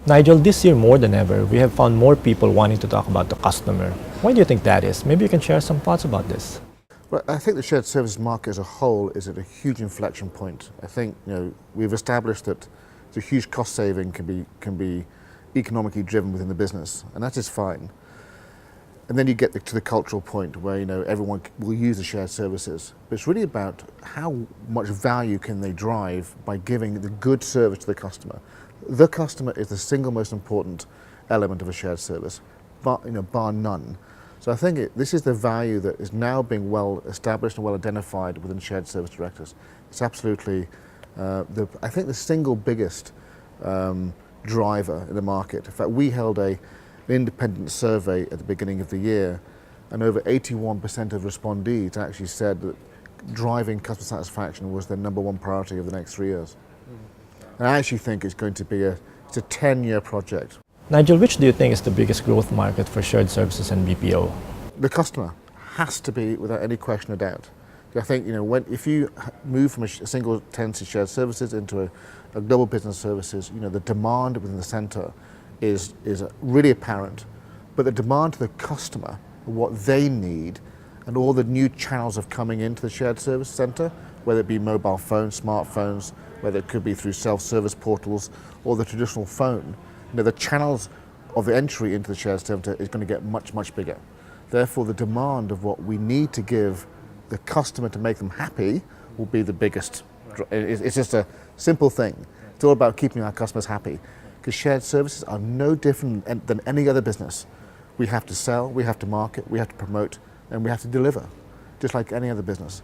Nigel, this year more than ever, we have found more people wanting to talk about the customer. Why do you think that is? Maybe you can share some thoughts about this. Well, I think the shared services market as a whole is at a huge inflection point. I think we've established that the huge cost saving can be economically driven within the business, and that is fine. And then you get to the cultural point where everyone will use the shared services. But it's really about how much value can they drive by giving the good service to the customer. The customer is the single most important element of a shared service, bar none. So I think this is the value that is now being well established and well identified within shared service directors. It's absolutely, I think, the single biggest driver in the market. In fact, we held an independent survey at the beginning of the year, and over 81% of respondees actually said that driving customer satisfaction was their number one priority over the next 3 years. And I actually think it's going to be it's a 10-year project. Nigel, which do you think is the biggest growth market for shared services and BPO? The customer has to be, without any question of doubt. I think if you move from a single tenancy shared services into a global business services, the demand within the centre is really apparent, but the demand to the customer, what they need, and all the new channels of coming into the shared service centre, whether it be mobile phones, smartphones, whether it could be through self-service portals or the traditional phone, the channels of the entry into the shared centre is going to get much, much bigger. Therefore, the demand of what we need to give the customer to make them happy will be the biggest. It's just a simple thing. It's all about keeping our customers happy, because shared services are no different than any other business. We have to sell, we have to market, we have to promote, and we have to deliver, just like any other business.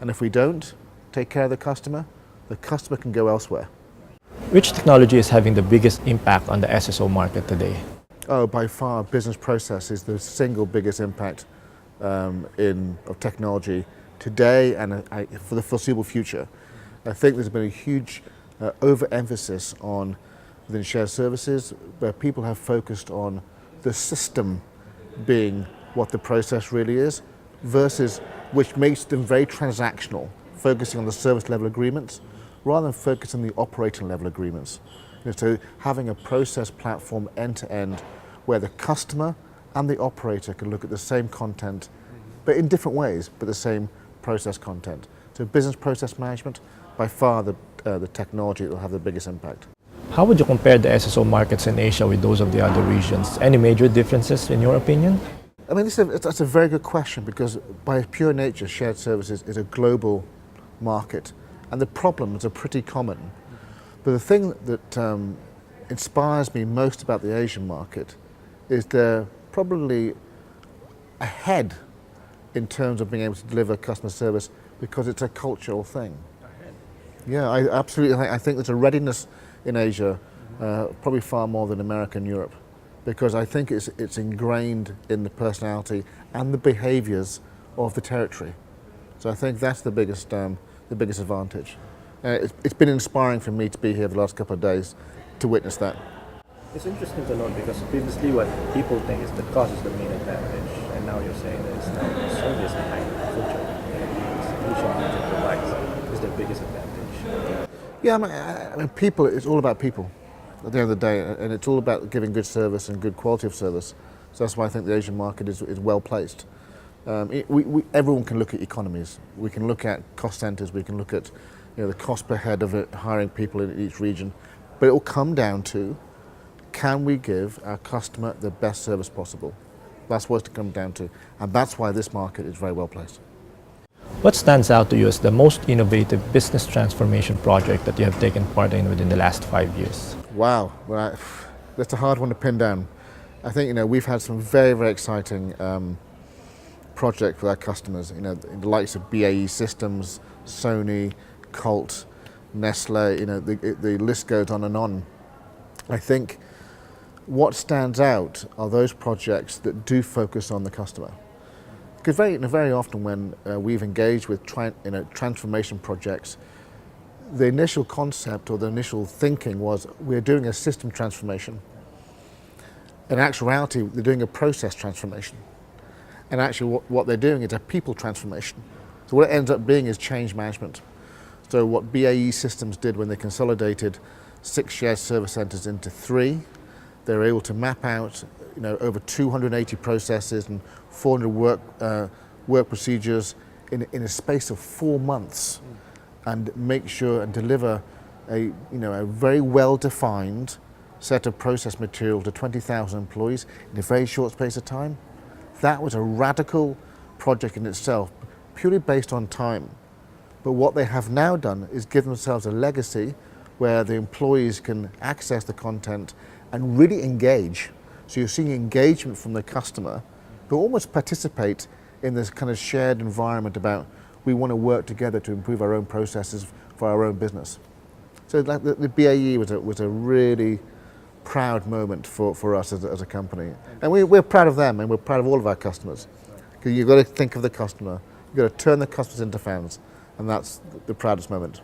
And if we don't take care of the customer can go elsewhere. Which technology is having the biggest impact on the SSO market today? Oh, by far, business process is the single biggest impact of technology today and for the foreseeable future. I think there's been a huge overemphasis on within shared services where people have focused on the system being what the process really is, versus which makes them very transactional, focusing on the service level agreements rather than focusing on the operating level agreements. So having a process platform end to end where the customer and the operator can look at the same content, but in different ways, but the same process content. So business process management, by far the technology that will have the biggest impact. How would you compare the SSO markets in Asia with those of the other regions? Any major differences in your opinion? I mean, that's a very good question, because by pure nature, shared services is a global market, and the problems are pretty common. But the thing that inspires me most about the Asian market is they're probably ahead in terms of being able to deliver customer service, because it's a cultural thing. Yeah, I think there's a readiness in Asia, probably far more than America and Europe, because I think it's ingrained in the personality and the behaviours of the territory. So I think that's the biggest advantage. It's been inspiring for me to be here the last couple of days to witness that. It's interesting to note, because previously what people think is the cost is the main advantage, and now you're saying that it's now the service behind the culture and the solution that it provides is the biggest advantage. Yeah, I mean, people, it's all about people at the end of the day, and it's all about giving good service and good quality of service. So that's why I think the Asian market is well placed. Everyone can look at economies. We can look at cost centres. We can look at the cost per head of hiring people in each region. But it will come down to, can we give our customer the best service possible? That's what it's come down to. And that's why this market is very well placed. What stands out to you as the most innovative business transformation project that you have taken part in within the last 5 years? Wow, well, that's a hard one to pin down. I think we've had some very, very exciting projects with our customers. The likes of BAE Systems, Sony, Colt, Nestle. The list goes on and on. I think what stands out are those projects that do focus on the customer. Because very often when we've engaged with transformation projects, the initial concept or the initial thinking was we're doing a system transformation. In actuality, they're doing a process transformation. And actually what they're doing is a people transformation. So what it ends up being is change management. So what BAE Systems did when they consolidated 6 shared service centres into 3, They were able to map out, over 280 processes and 400 work procedures in a space of 4 months, and make sure and deliver a very well-defined set of process material to 20,000 employees in a very short space of time. That was a radical project in itself, purely based on time. But what they have now done is give themselves a legacy where the employees can access the content and really engage. So you're seeing engagement from the customer who almost participate in this kind of shared environment about, we want to work together to improve our own processes for our own business. So the BAE was a really proud moment for us as a company. And we're proud of them, and we're proud of all of our customers. Because you've got to think of the customer, you've got to turn the customers into fans, and that's the proudest moment.